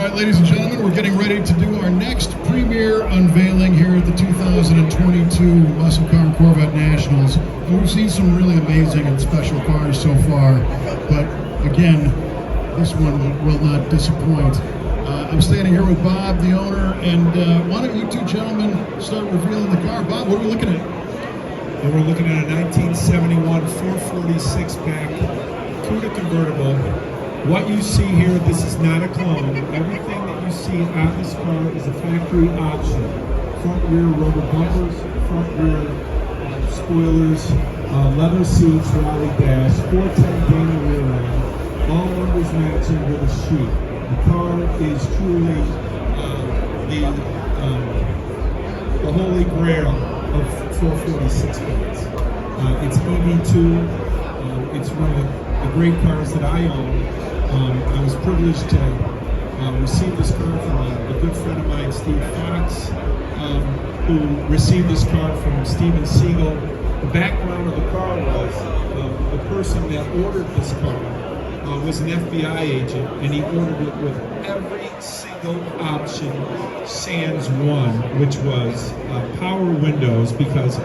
right, ladies and gentlemen, we're getting ready to do our next premiere unveiling here at the 2022 Muscle Car Corvette Nationals. And we've seen some really amazing and special cars so far, but again, this one will not disappoint. I'm standing here with Bob, the owner, and why don't you two gentlemen start revealing the car. Bob, what are we looking at? And we're looking at a 1971 446 back Cuda Convertible. What you see here, this is not a clone. Everything that you see on this car is a factory option. Front rear rubber bumpers, front rear spoilers, leather seats, rally dash, 410 Dana rear end, all numbers matching with a sheet. The car is truly the holy grail of 446 cars. It's EV2. It's one of the great cars that I own. I was privileged to receive this car from a good friend of mine, Steve Fox, who received this car from Steven Siegel. The background of the car was the person that ordered this car was an FBI agent, and he ordered it with every single option sans one, which was power windows, because